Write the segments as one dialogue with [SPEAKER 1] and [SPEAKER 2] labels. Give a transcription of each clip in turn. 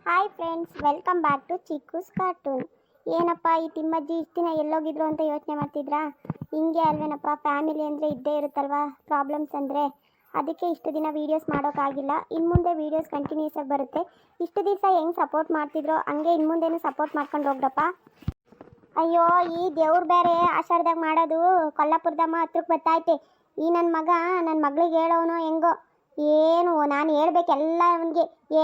[SPEAKER 1] Hi friends, welcome back to Chikku's cartoon. ಏನಪ್ಪ ಈ ತಿಮ್ಮಜ್ಜಿ ಇಷ್ಟು ದಿನ ಎಲ್ಲೋಗಿದ್ರು ಅಂತ ಯೋಚನೆ ಮಾಡ್ತಿದ್ರಾ? ಹಿಂಗೆ ಅಲ್ವೇನಪ್ಪ, ಫ್ಯಾಮಿಲಿ ಅಂದರೆ ಇದ್ದೇ ಇರುತ್ತಲ್ವಾ ಪ್ರಾಬ್ಲಮ್ಸ್ ಅಂದರೆ. ಅದಕ್ಕೆ ಇಷ್ಟು ದಿನ ವೀಡಿಯೋಸ್ ಮಾಡೋಕ್ಕಾಗಿಲ್ಲ. ಇನ್ನು ಮುಂದೆ ವೀಡಿಯೋಸ್ ಕಂಟಿನ್ಯೂಸ್ ಆಗಿ ಬರುತ್ತೆ. ಇಷ್ಟು ದಿವಸ ಹೆಂಗೆ ಸಪೋರ್ಟ್ ಮಾಡ್ತಿದ್ರೋ ಹಂಗೆ ಇನ್ನು ಮುಂದೆನೂ ಸಪೋರ್ಟ್ ಮಾಡ್ಕೊಂಡು ಹೋಗ್ರಪ್ಪ. ಅಯ್ಯೋ, ಈ ದೇವ್ರು ಬೇರೆ ಆಷಾಢದಾಗ ಮಾಡೋದು ಕೊಲ್ಲಾಪುರದಮ್ಮ ಹತ್ರಕ್ಕೆ ಬರ್ತೈತೆ. ಈ ನನ್ನ ಮಗಳಿಗೆ ಹೇಳೋನು ಹೆಂಗೋ, ಏನು ನಾನು ಹೇಳ್ಬೇಕೆಲ್ಲ ಅವನಿಗೆ,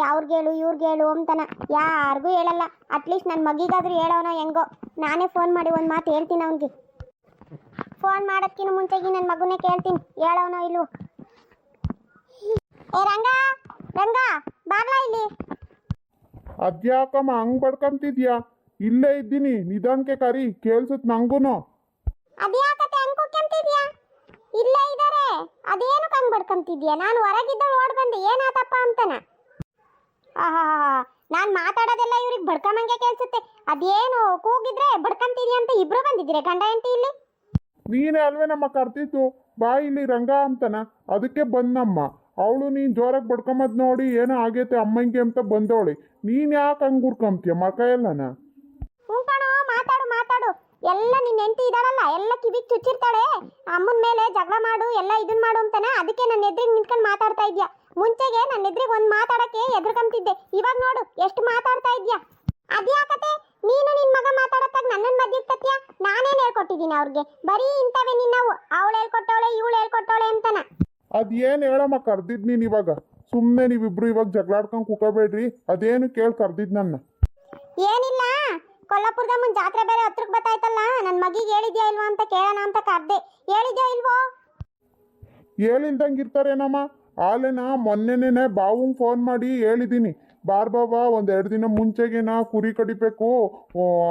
[SPEAKER 1] ಅವ್ರಿಗೆ ಹೇಳು ಇವ್ರಿಗೆ ಹೇಳು ಅಂತಾನ, ಯಾರಿಗೂ ಹೇಳಲ್ಲ. ಅಟ್ಲೀಸ್ಟ್ ನನ್ನ ಮಗಿಗಾದ್ರೂ ಹೇಳೋನೋ ಹೆಂಗೋ. ನಾನೇ ಫೋನ್ ಮಾಡಿ ಒಂದು ಮಾತು ಹೇಳ್ತೀನಿ ಅವನಿಗೆ. ಫೋನ್ ಮಾಡೋದಕ್ಕಿಂತ ಮುಂಚೆಗೆ ನನ್ನ ಮಗುನೇ ಕೇಳ್ತೀನಿ, ಹೇಳೋನೋ ಇಲ್ವೋ. ಏ ರಂಗ, ಬಾಗ್ಲಾ ಇಲ್ಲಿ.
[SPEAKER 2] ಅದ್ಯಾಕಮ್ಮ ಹಂಗ್ ಬಡ್ಕಂತಿದ್ಯಾ? ಇಲ್ಲೇ ಇದ್ದೀನಿ, ನಿಧಾನಕ್ಕೆ ಕರಿ, ಕೇಳ್ಸುತ್ತೆ ನಂಗೂನು.
[SPEAKER 1] ಅದ್ಯಾಕತ್ತೆ ಹಂಗ್ ಕುಕ್ಕೆಂತಿದ್ಯಾ? ಇಲ್ಲೇ ಇದ್ದಾರೆ, ಅದೇನು ಹಂಗ್ ಬಡ್ಕಂತಿದ್ಯಾ? ನಾನು ಹೊರಗಿದ್ದಳು ಓಡ್ ಬಂದೆ, ಏನಾತಪ್ಪ ಅಂತಾನ. ಆಹಾ, ನಾನು ಮಾತಾಡೋದೆಲ್ಲ ಇವ್ರಿಗೆ ಬಡ್ಕಂಬಂಗೆ ಕೇಳಿಸುತ್ತೆ. ಅದೇನು ಕೂಗಿದ್ರೆ ಬಡ್ಕಂತಿದ್ಯಾ ಅಂತ ಇಬ್ರು ಬಂದಿದ್ದೀರಿ ಗಂಡ ಹೆಂಡತಿ ಇಲ್ಲಿ?
[SPEAKER 2] ನೀನೇ ಅಲ್ವೇ ನಮ್ಮ ಕರ್ತಿತ್ತು, ಬಾ ಇಲ್ಲಿ ರಂಗ ಅಂತಾನ, ಅದಕ್ಕೆ ಬಂದಮ್ಮ. ಅವಳು ನೀನು ಜೋರಾಗಿ ಬಡ್ಕೊಂಬದ್ ನೋಡಿ ಏನೋ ಆಗೈತೆ ಅಮ್ಮಂಗೆ ಅಂತ ಬಂದವಳಿ. ನೀನು ಯಾಕೆ ಹಂಗೆ ಹುಡ್ಕೊಂತೀಯ ಮಕ ಎಲ್ಲನ?
[SPEAKER 1] ಹ್ಞೂ ಕಣೋ, ಮಾತಾಡು. ಎಲ್ಲ ನಿನ್ನ ಹೆಂಡತಿ ಇದ್ದಾಳಲ್ಲ, ಎಲ್ಲ ಕಿವಿಗೆ ಚುಚ್ಚಿರ್ತಾಳೆ. ಅಮ್ಮನ ಮೇಲೆ ಜಗಳ ಮಾಡು, ಎಲ್ಲ ಇದನ್ನ ಮಾಡು ಅಂತಾನೆ. ಅದಕ್ಕೆ ನನ್ನ ಎದುರಿಗೆ ನಿಂತ್ಕೊಂಡು ಮಾತಾಡ್ತಾ ಇದ್ಯಾ. ಮುಂಚೆಗೆ ನನ್ನ ಎದುರಿಗೆ ಒಂದು ಮಾತಾಡಕ್ಕೆ ಎದುರ್ಕೊಂತಿದ್ದೆ, ಇವಾಗ ನೋಡು ಎಷ್ಟು ಮಾತಾಡ್ತಾ ಇದ್ಯಾ. ಅದ್ಯಾಕತೆ ನೀನು ನಿನ್ನ ಮಗ ಮಾತಾಡತ್ತಾಗ ನನ್ನನ್ನು ಮಧ್ಯಕ್ಕೆ ತತ್ಯಾ? ನಾನೇನು ಹೇಳ್ಕೊಟ್ಟಿದ್ದೀನಿ ಅವ್ರಿಗೆ? ಬರೀ ಇಂಥವೇ ನಿನ್ನವು, ಅವಳು ಹೇಳ್ಕೊಟ್ಟವಳೆ ಇವಳು ಹೇಳ್ಕೊಟ್ಟವಳೆ ಅಂತಾನ.
[SPEAKER 2] ಅದೇನು ಹೇಳಮ್ಮ ಕರ್ದಿದ್ ನೀನು ಇವಾಗ? ಸುಮ್ಮನೆ ನೀವಿಬ್ರು ಇವಾಗ ಜಗಳಾಡ್ಕೊಂಡು ಕುಕೋಬೇಡ್ರಿ. ಅದೇನು ಕೇಳಿ ಕರ್ದಿದ್ ನನ್ನ?
[SPEAKER 1] ಏನಿಲ್ಲ, ಕೊಲ್ಲಾಪುರದ ಮುಂದೆ ಜಾತ್ರೆ ಬೇರೆ ಹತ್ರಕ್ಕೆ ಬತ್ತಾಯ್ತಲ್ಲ, ನನ್ನ ಮಗಿಗೆ ಹೇಳಿದ್ಯಾ ಇಲ್ವಾ ಅಂತ ಕೇಳೋಣ ಅಂತ ಕರ್ದೆ. ಹೇಳಿದ್ಯಾ ಇಲ್ವೋ?
[SPEAKER 2] ಹೇಳಿಲ್ದಂಗೆ ಇರ್ತಾರೇನಮ್ಮ? ಆಲೆನ ಮೊನ್ನೆನೇ ಬಾವಂಗೆ ಫೋನ್ ಮಾಡಿ ಹೇಳಿದ್ದೀನಿ, ಬಾಬಾ ಒಂದೆರಡು ದಿನ ಮುಂಚೆಗೆನಾ ಕುರಿ ಕಡಿಬೇಕು,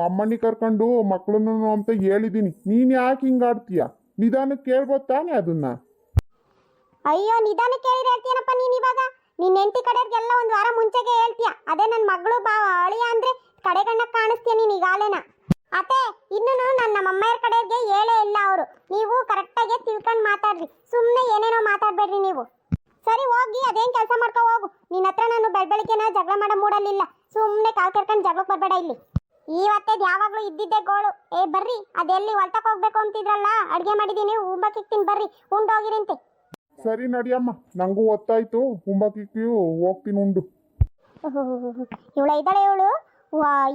[SPEAKER 2] ಅಮ್ಮನಿ ಕರ್ಕೊಂಡು ಮಕ್ಳನ್ನು ಅಂತ ಹೇಳಿದ್ದೀನಿ. ನೀನು ಯಾಕೆ ಹಿಂಗೆ ಆಡ್ತೀಯ? ನಿಧಾನಕ್ಕೆ ಕೇಳ್ಬೋದು ತಾನೇ ಅದನ್ನ?
[SPEAKER 1] ಅಯ್ಯೋ, ನಿಧಾನಕ್ಕೆ ಕೇಳಿದ್ರೆ ಹೇಳ್ತೀಯನಪ್ಪ ನೀನು ಇವಾಗ? ನಿನ್ನ ಹೆಂಡತಿ ಕಡೆಯವ್ರಿಗೆಲ್ಲ ಒಂದು ವಾರ ಮುಂಚೆಗೆ ಹೇಳ್ತೀಯ. ಅದೇ ನನ್ನ ಮಗಳು ಅಳಿಯ ಅಂದರೆ ಕಡೆಗಣ್ಣಕ್ಕೆ ಕಾಣಿಸ್ತೀಯ ನೀನು ಈಗಾಲೇನ. ಅತ್ತೆ, ಇನ್ನೂ ನನ್ನ ನಮ್ಮಮ್ಮಯ್ಯರ ಕಡೆಯವ್ರಿಗೆ ಹೇಳೇ ಇಲ್ಲ ಅವರು. ನೀವು ಕರೆಕ್ಟಾಗಿ ತಿಳ್ಕೊಂಡು ಮಾತಾಡ್ರಿ, ಸುಮ್ಮನೆ ಏನೇನೋ ಮಾತಾಡಬೇಡ್ರಿ ನೀವು. ಸರಿ ಹೋಗಿ ಅದೇನು ಕೆಲಸ ಮಾಡ್ಕೊ ಹೋಗು. ನಿನ್ನ ಹತ್ರ ನಾನು ಬೆಳಬೆಳಗ್ಗೆನ ಜಗಳ ಮಾಡೋ ಮೂಡಲ್ಲಿಲ್ಲ. ಸುಮ್ಮನೆ ಕಾಲು ಕೆರ್ಕೊಂಡು ಜಗಳಕ್ಕೆ ಬರಬೇಡ ಇಲ್ಲಿ. ಇವತ್ತೇದು ಯಾವಾಗಲೂ ಇದ್ದಿದ್ದೆ ಗೋಳು. ಬರ್ರಿ, ಅದೆಲ್ಲಿ ಹೊಲ್ತಕ್ಕೆ ಹೋಗ್ಬೇಕು ಅಂತಿದ್ರಲ್ಲ, ಅಡುಗೆ ಮಾಡಿದ್ದೀನಿ, ಉಂಬಕ್ಕಿಕ್ತೀನಿ, ಬರ್ರಿ ಉಂಡೋಗಿರಂತೆ.
[SPEAKER 2] ಸರಿ ನಡಿಯಮ್ಮ, ನಂಗೂ ಹೊತ್ತಾಯ್ತು, ಉಂಬಕ್ಕಿಕ್ಕಿಯು ಹೋಗ್ತೀನಿ ಉಂಡು.
[SPEAKER 1] ಇವಳ ಇದ್ದಾಳೆ ಇವಳು.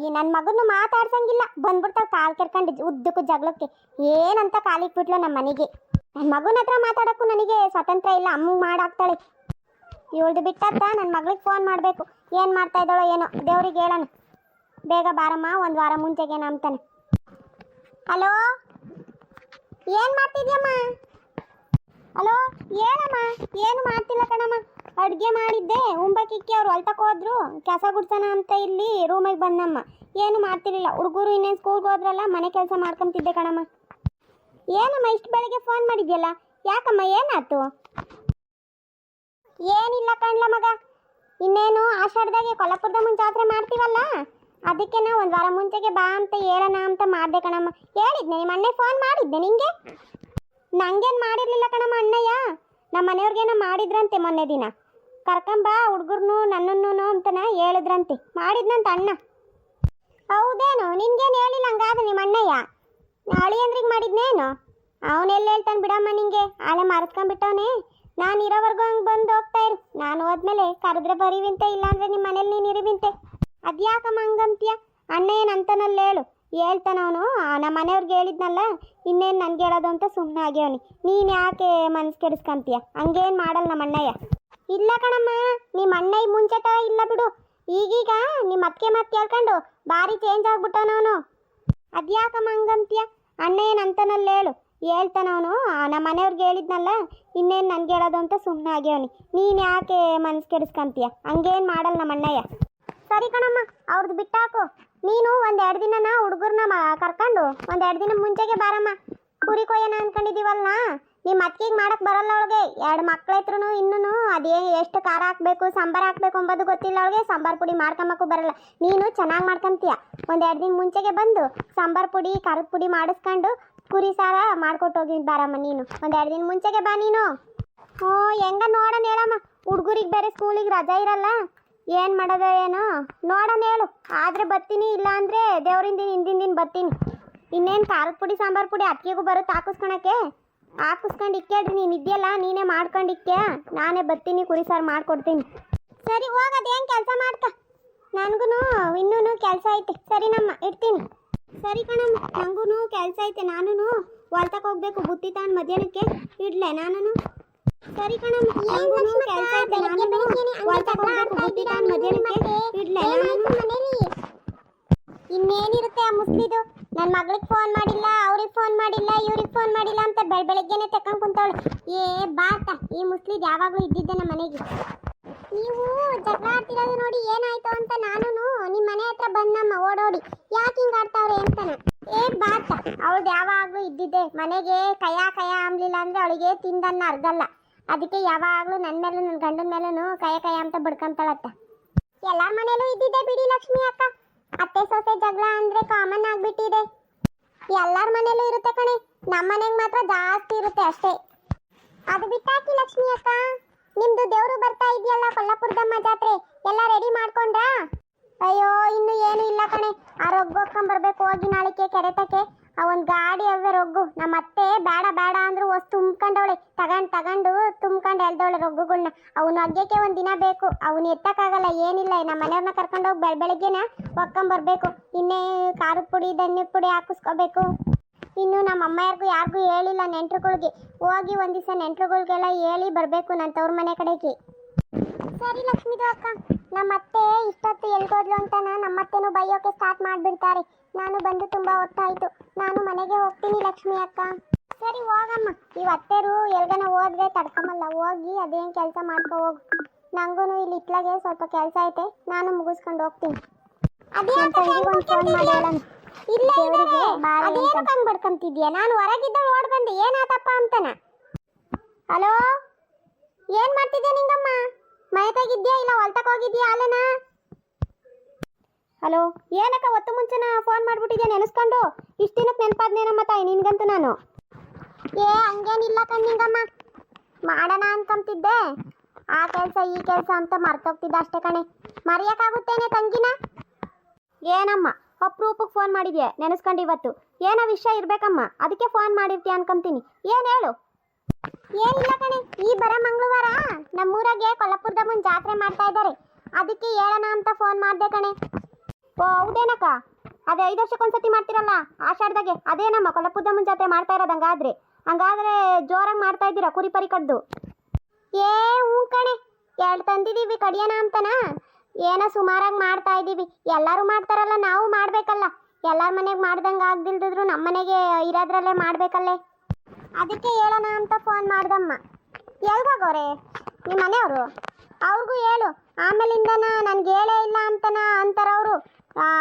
[SPEAKER 1] ಈ ನನ್ನ ಮಗನ್ನು ಮಾತಾಡ್ಸಂಗಿಲ್ಲ, ಬಂದ್ಬಿಡ್ತಾಳೆ ಕಾಲು ಕೆರ್ಕೊಂಡು ಉದ್ದಕ್ಕೂ ಜಗಳಕ್ಕೆ. ಏನಂತ ಕಾಲಿಗೆ ಬಿಟ್ಲು ನಮ್ಮ ಮನೆಗೆ. ನನ್ನ ಮಗನ ಹತ್ರ ಮಾತಾಡೋಕ್ಕೂ ನನಗೆ ಸ್ವಾತಂತ್ರ್ಯ ಇಲ್ಲ, ಅಮ್ಮಗೆ ಮಾಡಾಕ್ತಾಳೆ. ಇವಳ್ದು ಬಿಟ್ಟತ್ತ ನನ್ನ ಮಗಳಿಗೆ ಫೋನ್ ಮಾಡಬೇಕು. ಏನು ಮಾಡ್ತಾ ಇದ್ದಾಳೋ ಏನೋ, ದೇವ್ರಿಗೆ ಹೇಳೋಣ. ಬೇಗ ಬಾರಮ್ಮ, ಒಂದು ವಾರ ಮುಂಚೆಗೇನ ಅಂತಾನೆ. ಹಲೋ, ಏನು ಮಾಡ್ತಿದ್ಯಮ್ಮ? ಹಲೋ, ಏನಮ್ಮ? ಏನು ಮಾಡ್ತಿಲ್ಲ ಕಣಮ್ಮ, ಅಡುಗೆ ಮಾಡಿದ್ದೆ, ಉಂಬಕ್ಕಿಕ್ಕಿ ಅವ್ರು ಹೊಲ್ತಕ್ಕೆ ಹೋದ್ರು, ಕಸ ಗುಡ್ಸೋಣ ಅಂತ ಇಲ್ಲಿ ರೂಮಿಗೆ ಬಂದಮ್ಮ. ಏನು ಮಾಡ್ತಿರ್ಲಿಲ್ಲ, ಹುಡುಗರು ಇನ್ನೇನು ಸ್ಕೂಲ್ಗೆ ಹೋದ್ರಲ್ಲ, ಮನೆ ಕೆಲಸ ಮಾಡ್ಕೊಂತಿದ್ದೆ ಕಣಮ್ಮ. ಏನಮ್ಮ ಇಷ್ಟು ಬೆಳಗ್ಗೆ ಫೋನ್ ಮಾಡಿದ್ಯಲ್ಲ, ಯಾಕಮ್ಮ ಏನಾಯ್ತು? ಏನಿಲ್ಲ ಕಣ್ಲ ಮಗ, ಇನ್ನೇನು ಆಷಾಢದಾಗೆ ಕೊಲ್ಲಾಪುರದ ಮುಂದೆ ಜಾತ್ರೆ ಮಾಡ್ತೀವಲ್ಲ, ಅದಕ್ಕೆ ನಾ ಒಂದು ವಾರ ಮುಂಚೆಗೆ ಬಾ ಅಂತ ಹೇಳೋಣ ಅಂತ ಮಾಡಿದೆ ಕಣಮ್ಮ. ಹೇಳಿದ್ನೆ ನಿಮ್ಮ ಅಣ್ಣ ಫೋನ್ ಮಾಡಿದ್ದೆ ನಿಂಗೆ? ನಂಗೇನು ಮಾಡಿರಲಿಲ್ಲ ಕಣಮ್ಮ ಅಣ್ಣಯ್ಯ, ನಮ್ಮ ಮನೆಯವ್ರಿಗೇನೋ ಮಾಡಿದ್ರಂತೆ ಮೊನ್ನೆ ದಿನ. ಕರ್ಕೊಂಬ ಹುಡುಗರ್ನು ನನ್ನನ್ನು ಅಂತನ ಹೇಳಿದ್ರಂತೆ, ಮಾಡಿದ್ನಂತ ಅಣ್ಣ. ಹೌದೇನು? ನಿನ್ಗೇನು ಹೇಳಿಲ್ಲ ಹಂಗಾದ್ರೆ ನಿಮ್ಮ ಅಣ್ಣಯ್ಯ? ಅಳಿಯಂದ್ರಿಗೆ ಮಾಡಿದ್ನೇನು? ಅವನೆಲ್ಲ ಹೇಳ್ತಾನೆ ಬಿಡಮ್ಮ ನಿಂಗೆ, ಆಲೆ ಮರೆಸ್ಕೊಂಡ್ಬಿಟ್ಟವನೇ. ನಾನು ಇರೋವರೆಗೂ ಹಂಗೆ ಬಂದು ಹೋಗ್ತಾ ಇರು, ನಾನು ಹೋದ್ಮೇಲೆ ಕರೆದ್ರೆ ಬರೀವಿಂತೆ, ಇಲ್ಲಾಂದ್ರೆ ನಿಮ್ಮ ಮನೇಲಿ ನೀನು ಇರುವಿಂತೆ. ಅದ್ಯಾಕಮ್ಮ ಹಂಗಂತೀಯ? ಅಣ್ಣ ಏನು ಅಂತನಲ್ಲಿ ಹೇಳು, ಹೇಳ್ತಾನವನು. ನಮ್ಮ ಮನೆಯವ್ರಿಗೆ ಹೇಳಿದ್ನಲ್ಲ, ಇನ್ನೇನು ನನಗೆ ಹೇಳೋದು ಅಂತ ಸುಮ್ಮನೆ ಆಗ್ಯವನಿ. ನೀನು ಯಾಕೆ ಮನಸ್ಸು ಕೆಡಿಸ್ಕೊಂತೀಯ? ಹಂಗೇನು ಮಾಡಲ್ಲ ನಮ್ಮ ಅಣ್ಣಯ್ಯ. ಇಲ್ಲ ಕಣಮ್ಮ, ನಿಮ್ಮ ಅಣ್ಣಯ್ಯ ಮುಂಚೆ ಥರ ಇಲ್ಲ ಬಿಡು. ಈಗೀಗ ನಿಮ್ಮ ಅತ್ತಿಗೆ ಮಾತು ಕೇಳ್ಕೊಂಡು ಭಾರಿ ಚೇಂಜ್ ಆಗ್ಬಿಟ್ಟವನವನು. ಅದ್ಯಾಕಮ್ಮ ಹಂಗಂತೀಯ? ಅಣ್ಣ ಏನು ಅಂತನಲ್ಲಿ ಹೇಳು, ಹೇಳ್ತಾನವನು. ನಮ್ಮ ಮನೆಯವ್ರಿಗೆ ಹೇಳಿದ್ನಲ್ಲ, ಇನ್ನೇನು ನನಗೆ ಹೇಳೋದು ಅಂತ ಸುಮ್ಮನೆ ಆಗ್ಯವನಿ. ನೀನು ಯಾಕೆ ಮನಸ್ಸು ಕೆಡಿಸ್ಕೊಂತೀಯ? ಹಂಗೇನು ಮಾಡಲ್ಲ ನಮ್ಮ ಅಣ್ಣಯ್ಯ. ಸರಿ ಕಣಮ್ಮ, ಅವ್ರದ್ದು ಬಿಟ್ಟಾಕು. ನೀನು ಒಂದೆರಡು ದಿನನ ಹುಡುಗರನ್ನ ಕರ್ಕೊಂಡು ಒಂದೆರಡು ದಿನ ಮುಂಚೆಗೆ ಬಾರಮ್ಮ. ಕುರಿ ಕೊಯ್ಯೋಣ ಅಂದ್ಕೊಂಡಿದ್ದೀವಲ್ಲ, ನಿಮ್ಮ ಅತ್ತಿಗೆ ಮಾಡಕ್ಕೆ ಬರಲ್ಲ ಅವಳಿಗೆ. 2 ಮಕ್ಳ ಹತ್ರನು ಇನ್ನೂ ಅದೇ ಎಷ್ಟು ಖಾರ ಹಾಕಬೇಕು, ಸಾಂಬಾರು ಹಾಕಬೇಕು ಅಂಬೋದು ಗೊತ್ತಿಲ್ಲ ಅವಳಿಗೆ. ಸಾಂಬಾರು ಪುಡಿ ಮಾಡ್ಕೊಂಬಕ್ಕೂ ಬರಲ್ಲ. ನೀನು ಚೆನ್ನಾಗಿ ಮಾಡ್ಕೊಂತೀಯ. ಒಂದೆರಡು ದಿನ ಮುಂಚೆಗೆ ಬಂದು ಸಾಂಬಾರು ಪುಡಿ ಖಾರದ ಪುಡಿ ಮಾಡಿಸ್ಕೊಂಡು ಕುರಿ ಸಾರ ಮಾಡ್ಕೊಟ್ಟು ಹೋಗಿ ಬಾರಮ್ಮ. ನೀನು ಒಂದೆರಡು ದಿನ ಮುಂಚೆಗೆ ಬಾ ನೀನು. ಹೆಂಗ ನೋಡೋಣ ಹೇಳಮ್ಮ, ಹುಡುಗರಿಗೆ ಬೇರೆ ಸ್ಕೂಲಿಗೆ ರಜಾ ಇರಲ್ಲ. ಏನು ಮಾಡೋದ ಏನೋ ನೋಡೋಣ ಹೇಳು. ಆದರೆ ಬರ್ತೀನಿ, ಇಲ್ಲ ಅಂದರೆ ದೇವ್ರಿಂದ ಹಿಂದಿನ ದಿನ ಬರ್ತೀನಿ. ಇನ್ನೇನು ಖಾರದ ಪುಡಿ ಸಾಂಬಾರು ಪುಡಿ ಅಕ್ಕಿಗೂ ಬರುತ್ತೆ ಹಾಕಿಸ್ಕೊಳಕ್ಕೆ. ಹಾಕಿಸ್ಕೊಂಡು ಇಕ್ಕೇಳ್ರಿ, ನೀನು ಇದೆಯಲ್ಲ ನೀನೇ ಮಾಡ್ಕೊಂಡು ಇಕ್ಕೆ, ನಾನೇ ಬರ್ತೀನಿ, ಕುರಿ ಸಾರು ಮಾಡ್ಕೊಡ್ತೀನಿ. ಸರಿ ಹೋಗೋದೇನು ಕೆಲಸ ಮಾಡ್ಕ, ನನಗೂ ಇನ್ನೂ ಕೆಲಸ ಐತೆ. ಸರಿ ನಮ್ಮ ಇಡ್ತೀನಿ. ಸರಿ ಕಣಮ್ಮ, ನನಗೂ ಕೆಲಸ ಐತೆ, ನಾನು ಹೊಲ್ತಕ್ಕೆ ಹೋಗ್ಬೇಕು ಬುತ್ತಿ ತಗೊಂಡು ಮಧ್ಯಾಹ್ನಕ್ಕೆ. ಇಡ್ಲೆ ನಾನು. ಸರಿ ಕಣಮ್ಮ, ನನಗೂ ಕೆಲಸ ಐತೆ, ನಾನು ಹೊಲ್ತಕ್ಕೆ ಹೋಗ್ಬೇಕು ಬುತ್ತಿ ತಗೊಂಡು ಮಧ್ಯಾಹ್ನಕ್ಕೆ. ಇಡ್ಲೆ ನಾನು. ಇನ್ನೇನಿರುತ್ತೆ ಆ ಮುಸ್ಲಿದು, ನನ್ನ ಮಗಳಿಗೆ ಫೋನ್ ಮಾಡಿಲ್ಲ, ಅವ್ರಿಗೆ ಫೋನ್ ಮಾಡಿಲ್ಲ, ಇವ್ರಿಗೆ ಫೋನ್ ಮಾಡಿಲ್ಲ ಅಂತ ಬೆಳಗ್ಗೆನೆ ತೆಕ್ಕೊಂಡು ಕುಂತವಳು. ಬಾತ ಈ ಮುಸ್ಲಿದ್ ಯಾವಾಗಲೂ ಇದ್ದಿದ್ದೆ ನಮ್ಮ ಮನೆಗೆ. ನೀವು ಜಗಳ ಆಡ್ತಿರೋದು ನೋಡಿ ಏನಾಯ್ತು ಅಂತ ನಾನು ನಿಮ್ಮ ಮನೆ ಹತ್ರ ಬಂದಮ್ಮ ಓಡೋಡಿ, ಯಾಕೆ ಹಿಂಗೆ ಆಡ್ತಾವ್ರೆ ಅಂತಾನ. ಬಾತ ಅವಳ್ದು ಯಾವಾಗಲೂ ಇದ್ದಿದ್ದೆ ಮನೆಗೆ. ಕಯ ಅಂಬ್ಲಿಲ್ಲ ಅಂದರೆ ಅವಳಿಗೆ ತಿಂದನ್ನ ಅರ್ಧಲ್ಲ. ಅದಕ್ಕೆ ಯಾವಾಗಲೂ ನನ್ನ ಮೇಲೂ ನನ್ನ ಗಂಡನ ಮೇಲೂ ಕಯ ಅಂತ ಬಡ್ಕೊಂತಾಳತ್ತ. ಎಲ್ಲರ ಮನೇಲೂ ಇದ್ದಿದ್ದೆ ಬಿಡಿ ಲಕ್ಷ್ಮಿ ಅಕ್ಕ. ಅತ್ತೆ ಸೊಸೆ ಜಗಳ ಅಂದರೆ ಕಾಮನ್ ಆಗಿಬಿಟ್ಟಿದೆ. ಎಲ್ಲರ ಮನೇಲೂ ಇರುತ್ತೆ ಕಣೆ, ನಮ್ಮ ಮನೆಗೆ ಮಾತ್ರ ಜಾಸ್ತಿ ಇರುತ್ತೆ ಅಷ್ಟೇ. ಅದು ಬಿಟ್ಟಾಕಿ ಲಕ್ಷ್ಮಿ ಅಕ್ಕ, ನಿಮ್ದು ದೇವರು ಬರ್ತಾ ಇದೆಯಲ್ಲ ಕೊಲ್ಲಾಪುರದಮ್ಮ ಜಾತ್ರೆ, ಎಲ್ಲ ರೆಡಿ ಮಾಡ್ಕೊಂಡ್ರಾ? ಅಯ್ಯೋ ಇನ್ನು ಏನು ಇಲ್ಲ ಕಣೆ, ಆ ರೊಗ್ಗು ಹಾಕೊಂಬರ್ಬೇಕು ಹೋಗಿ ನಾಳಿಕೆ ಕೆರೆತಕ್ಕೆ. ಆ ಒಂದು ಗಾಡಿ ಅವೇ ರೊಗ್ಗು. ನಮ್ಮ ಅತ್ತೆ ಬೇಡ ಅಂದ್ರು ವಸ್ತು ತುಂಬ್ಕೊಂಡವಳೆ, ತಗೊಂಡು ತುಂಬ್ಕೊಂಡು ಎಳ್ದವಳೆ ರೊಗ್ಗುಗಳನ್ನ. ಅವನು ಅಗ್ಗಕ್ಕೆ ಒಂದು ದಿನ ಬೇಕು, ಅವನು ಎತ್ತಕ್ಕಾಗಲ್ಲ, ಏನಿಲ್ಲ. ನಮ್ಮ ಮನೆಯವ್ರನ್ನ ಕರ್ಕೊಂಡೋಗಿ ಬೆಳಗ್ಗೆನ ಒಕ್ಕೊಂಬರ್ಬೇಕು. ಇನ್ನೇ ಖಾರದ ಪುಡಿ ಧನ್ಯದ ಪುಡಿ ಹಾಕಿಸ್ಕೋಬೇಕು. ಇನ್ನು ನಮ್ಮ ಅಮ್ಮಯ್ಯರ್ಗೂ ಯಾರಿಗೂ ಹೇಳಿಲ್ಲ ನೆಂಟ್ರುಗಳಿಗೆ. ಹೋಗಿ ಒಂದು ದಿವಸ ನೆಂಟ್ರುಗಳಿಗೆಲ್ಲ ಹೇಳಿ ಬರಬೇಕು ನನ್ನ ತವ್ರ ಮನೆ ಕಡೆಗೆ. ಸರಿ ಲಕ್ಷ್ಮೀದು ಅಕ್ಕ, ನಮ್ಮ ಅತ್ತೆ ಇಷ್ಟೊತ್ತು ಎಲ್ಗೋದ್ಲು ಅಂತ ನಮ್ಮತ್ತೆನೂ ಬೈಯೋಕೆ ಸ್ಟಾರ್ಟ್ ಮಾಡಿಬಿಡ್ತಾರೆ. ನಾನು ಬಂದು ತುಂಬ ಹೊತ್ತಾಯಿತು, ನಾನು ಮನೆಗೆ ಹೋಗ್ತೀನಿ ಲಕ್ಷ್ಮಿ ಅಕ್ಕ. ಸರಿ ಹೋಗಮ್ಮ, ಇವತ್ತೆರು ಎಲ್ಗನ ಹೋದ್ರೆ ತಡ್ಕೊಂಬಲ್ಲ, ಹೋಗಿ ಅದೇನು ಕೆಲಸ ಮಾಡ್ಕೊ ಹೋಗು. ನನಗೂ ಇಲ್ಲಿ ಇತ್ಲಾಗೆ ಸ್ವಲ್ಪ ಕೆಲಸ ಐತೆ, ನಾನು ಮುಗಿಸ್ಕೊಂಡು ಹೋಗ್ತೀನಿ. ಅದೇನು ಫೋನ್ ಮಾಡಿ ಹೇಳೋಣ. ಇಲ್ಲ ಅದೇನು ಕಂಡು ಬಡ್ಕೊಂತಿದ್ಯಾ? ನಾನು ಹೊರಗಿದ್ದಳು ಓಡ್ ಬಂದೆ, ಏನಾತಪ್ಪ ಅಂತಾನ. ಹಲೋ, ಏನು ಮಾಡ್ತಿದ್ಯಾ ನಿಂಗಮ್ಮ? ಮನೆತಾಗಿದ್ಯಾ ಇಲ್ಲ ಹೊಲ್ತಕ್ಕೆ ಹೋಗಿದ್ಯಾ ಅಲ್ಲನಾ? ಹಲೋ, ಏನಕ್ಕ ಹೊತ್ತು ಮುಂಚೆನ ಫೋನ್ ಮಾಡ್ಬಿಟ್ಟಿದ್ಯಾ ನೆನೆಸ್ಕೊಂಡು? ಇಷ್ಟು ದಿನಕ್ಕೆ ನೆನಪಾದ್ನೇನಮ್ಮ ತಾಯಿ ನಿನ್ಗಂತೂ ನಾನು. ಹಂಗೇನಿಲ್ಲ ಕಣ್ಣಿಂಗಮ್ಮ, ಮಾಡೋಣ ಅನ್ಕೊಂತಿದ್ದೆ. ಆ ಕೆಲಸ ಈ ಕೆಲಸ ಅಂತ ಮರ್ತೋಗ್ತಿದ್ದೆ ಅಷ್ಟೇ ಕಣೆ. ಮರೆಯೋಕ್ಕಾಗುತ್ತೇನೆ ತಂಗಿನ? ಏನಮ್ಮ ಅಪ್ರೂಪಕ್ಕೆ ಫೋನ್ ಮಾಡಿದ್ಯಾ ನೆನೆಸ್ಕೊಂಡು ಇವತ್ತು? ಏನೋ ವಿಷಯ ಇರಬೇಕಮ್ಮ, ಅದಕ್ಕೆ ಫೋನ್ ಮಾಡಿರ್ತೀಯ ಅನ್ಕೊಂತೀನಿ. ಏನು ಹೇಳು? ಏನಿಲ್ಲ ಕಣೆ, ಈ ಬರೋ ಮಂಗಳವಾರ ನಮ್ಮೂರಾಗೆ ಕೊಲ್ಲಾಪುರದಮ್ಮನ ಜಾತ್ರೆ ಮಾಡ್ತಾ ಇದ್ದಾರೆ, ಅದಕ್ಕೆ ಹೇಳೋಣ ಅಂತ ಫೋನ್ ಮಾಡಿದೆ ಕಣೆ. ಓ ಹೌದೇನಕ್ಕ, ಅದೇ 5 ವರ್ಷಕ್ಕೊಂದ್ಸತಿ ಮಾಡ್ತಿರಲ್ಲ ಆಷಾಢದಾಗೆ, ಅದೇನಮ್ಮ ಕೊಲ್ಲಾಪುರದಮ್ಮನ ಜಾತ್ರೆ ಮಾಡ್ತಾ ಇರೋದು? ಹಂಗಾದ್ರೆ ಜೋರಾಗಿ ಮಾಡ್ತಾ ಇದ್ದೀರಾ ಕುರಿ ಪರಿ ಕಡ್ದು? ಹ್ಞೂ ಕಣೆ, 2 ತಂದಿದ್ದೀವಿ ಕಡಿಯೋಣ ಅಂತನಾ. ಏನೋ ಸುಮಾರಾಗಿ ಮಾಡ್ತಾ ಇದ್ದೀವಿ, ಎಲ್ಲರೂ ಮಾಡ್ತಾರಲ್ಲ ನಾವು ಮಾಡಬೇಕಲ್ಲ. ಎಲ್ಲರ ಮನೆಗೆ ಮಾಡ್ದಂಗೆ ಆಗ್ದಿಲ್ದಿದ್ರು ನಮ್ಮ ಮನೆಗೆ ಇರೋದ್ರಲ್ಲೇ ಮಾಡಬೇಕಲ್ಲೇ, ಅದಕ್ಕೆ ಹೇಳೋಣ ಅಂತ ಫೋನ್ ಮಾಡ್ದಮ್ಮ. ಎಲ್ಗೋಗೋರೆ ನಿಮ್ಮ ಮನೆಯವರು? ಅವ್ರಿಗೂ ಹೇಳು, ಆಮೇಲಿಂದನ ನನಗೆ ಹೇಳೇ ಇಲ್ಲ ಅಂತನ ಅಂತಾರವರು.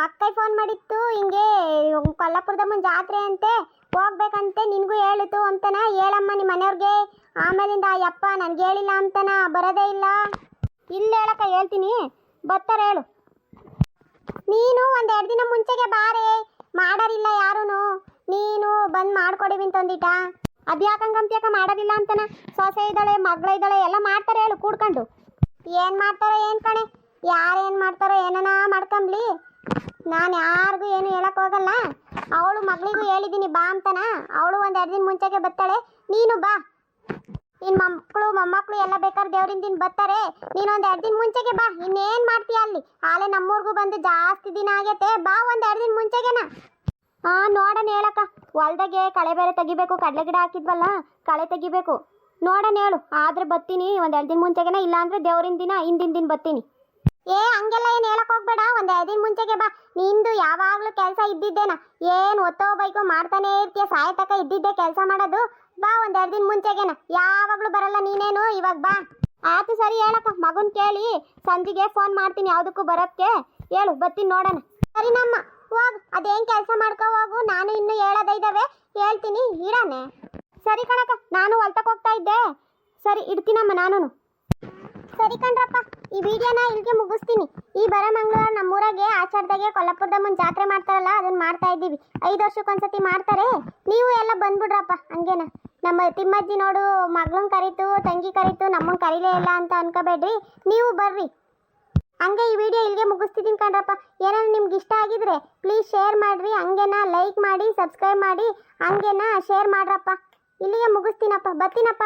[SPEAKER 1] ಅಕ್ಕ ಫೋನ್ ಮಾಡಿತ್ತು, ಹಿಂಗೆ ಕೊಲ್ಲಾಪುರದಮ್ಮನ ಜಾತ್ರೆ ಅಂತೆ ಹೋಗ್ಬೇಕಂತೆ, ನಿನಗೂ ಹೇಳಿತು ಅಂತನ ಹೇಳಮ್ಮ ನಿಮ್ಮ ಮನೆಯವ್ರಿಗೆ. ಆಮೇಲಿಂದ ಯಪ್ಪ ನನಗೆ ಹೇಳಿಲ್ಲ ಅಂತನ ಬರೋದೇ ಇಲ್ಲ. ಇಲ್ಲ ಹೇಳಕ್ಕ ಹೇಳ್ತೀನಿ, ಬರ್ತಾರೆ ಹೇಳು. ನೀನು 1-2 ದಿನ ಮುಂಚೆಗೆ ಬಾರೆ, ಮಾಡೋರಿಲ್ಲ ಯಾರೂ. ನೀನು ಬಂದು ಮಾಡ್ಕೊಡಿವಿ ಅಂತಂದಿಟ. ಅದ್ಯಾಕಂಗಂತ್ಯಾಕ ಮಾಡೋದಿಲ್ಲ ಅಂತನ? ಸೊಸೆ ಇದ್ದಾಳೆ, ಮಗಳ ಇದ್ದಾಳೆ, ಎಲ್ಲ ಮಾಡ್ತಾರೆ ಹೇಳು ಕೂಡ್ಕೊಂಡು. ಏನು ಮಾಡ್ತಾರೋ ಏನು ಕಣೆ, ಯಾರೇನು ಮಾಡ್ತಾರೋ ಏನನ ಮಾಡ್ಕೊಂಬ್ಲಿ, ನಾನು ಯಾರಿಗೂ ಏನು ಹೇಳಕ್ಕೆ ಹೋಗಲ್ಲ. ಅವಳು ಮಗಳಿಗೂ ಹೇಳಿದ್ದೀನಿ ಬಾ ಅಂತನ, ಅವಳು 1-2 ದಿನ ಮುಂಚೆಗೆ ಬರ್ತಾಳೆ. ನೀನು ಬಾ, ನಿನ್ನ ಮಕ್ಕಳು ಮೊಮ್ಮಕ್ಕಳು ಎಲ್ಲ ಬೇಕಾದ್ರೆ ದೇವ್ರಿನ ದಿನ ಬರ್ತಾರೆ. ನೀನು 1-2 ದಿನ ಮುಂಚೆಗೆ ಬಾ. ಇನ್ನೇನು ಮಾಡ್ತೀಯ ಅಲ್ಲಿ? ಆಲೆ ನಮ್ಮೂರಿಗೂ ಬಂದು ಜಾಸ್ತಿ ದಿನ ಆಗೈತೆ, ಬಾ 1-2 ದಿನ ಮುಂಚೆಗೆನ. ನೋಡೋಣ ಹೇಳಕ್ಕ, ಹೊಲ್ದಾಗೆ ಕಳೆ ಬೇರೆ ತೆಗಿಬೇಕು, ಕಡಲೆ ಗಿಡ ಹಾಕಿದ್ವಲ್ಲ ಕಳೆ ತೆಗಿಬೇಕು. ನೋಡೋಣ ಹೇಳು, ಆದರೆ ಬರ್ತೀನಿ 1-2 ದಿನ ಮುಂಚೆಗೆನ, ಇಲ್ಲ ಅಂದರೆ ದೇವ್ರಿನ ದಿನ ಹಿಂದಿನ ದಿನ ಬರ್ತೀನಿ. ಹಂಗೆಲ್ಲ ಏನು ಹೇಳಕ್ಕೆ ಹೋಗ್ಬೇಡ, 1-2 ದಿನ ಮುಂಚೆಗೆ ಬಾ. ನಿಂದು ಯಾವಾಗಲೂ ಕೆಲಸ ಇದ್ದಿದ್ದೇನ, ಏನು ಒತ್ತೋ ಬೈಕೋ ಮಾಡ್ತಾನೆ ಇರ್ತೀಯ, ಸಾಯತಕ ಇದ್ದಿದ್ದೆ ಕೆಲಸ ಮಾಡೋದು. ಬಾ 1-2 ದಿನ ಮುಂಚೆಗೆನ, ಯಾವಾಗಲೂ ಬರಲ್ಲ ನೀನೇನು, ಇವಾಗ ಬಾ. ಆಯ್ತು ಸರಿ ಹೇಳಕ್ಕ, ಮಗನ ಕೇಳಿ ಸಂಜೆಗೆ ಫೋನ್ ಮಾಡ್ತೀನಿ ಯಾವುದಕ್ಕೂ ಬರೋಕ್ಕೆ. ಹೇಳು ಬರ್ತೀನಿ ನೋಡೋಣ. ಸರಿ ನಮ್ಮ ಹೋಗು, ಅದೇನು ಕೆಲಸ ಮಾಡ್ಕೊ ಹೋಗು, ನಾನು ಇನ್ನೂ ಹೇಳೋದೈದವೆ ಹೇಳ್ತೀನಿ, ಇಡಾನೆ. ಸರಿ ಕಣಕ್ಕ, ನಾನು ಹೊಲ್ತಕ್ಕೆ ಹೋಗ್ತಾ ಇದ್ದೆ. ಸರಿ ಇಡ್ತೀನಮ್ಮ ನಾನು. ಸರಿ ಕಣ್ರಪ್ಪ, ಈ ವಿಡಿಯೋನ ಇಲ್ಲಿಗೆ ಮುಗಿಸ್ತೀನಿ. ಈ ಬರೋ ಮಂಗಳವಾರ ನಮ್ಮೂರಾಗೆ ಆಷಾಢದಾಗೆ ಕೊಲ್ಲಾಪುರದಮ್ಮನ ಜಾತ್ರೆ ಮಾಡ್ತಾರಲ್ಲ, ಅದನ್ನ ಮಾಡ್ತಾ ಇದ್ದೀವಿ. 5 ವರ್ಷಕ್ಕೊಂದ್ಸತಿ ಮಾಡ್ತಾರೆ, ನೀವು ಎಲ್ಲ ಬಂದ್ಬಿಡ್ರಪ್ಪ. ಹಂಗೇನ ನಮ್ಮ ತಿಮ್ಮಜ್ಜಿ ನೋಡು ಮಗಳನ್ನ ಕರೀತು, ತಂಗಿ ಕರೀತು, ನಮ್ಮನ್ನ ಕರೀಲೇ ಇಲ್ಲ ಅಂತ ಅನ್ಕೋಬೇಡ್ರಿ, ನೀವು ಬರ್ರಿ. ಹಂಗೆ ಈ ವಿಡಿಯೋ ಇಲ್ಲಿಗೆ ಮುಗಿಸ್ತಿದ್ದೀನಿ ಕಣ್ರಪ್ಪ. ಏನಾದ್ರು ನಿಮ್ಗೆ ಇಷ್ಟ ಆಗಿದ್ರೆ ಪ್ಲೀಸ್ ಶೇರ್ ಮಾಡಿರಿ, ಹಂಗೇನ ಲೈಕ್ ಮಾಡಿ, ಸಬ್ಸ್ಕ್ರೈಬ್ ಮಾಡಿ, ಹಂಗೇನ ಶೇರ್ ಮಾಡ್ರಪ್ಪ. ಇಲ್ಲಿಗೆ ಮುಗಿಸ್ತೀನಪ್ಪ, ಬರ್ತೀನಪ್ಪ.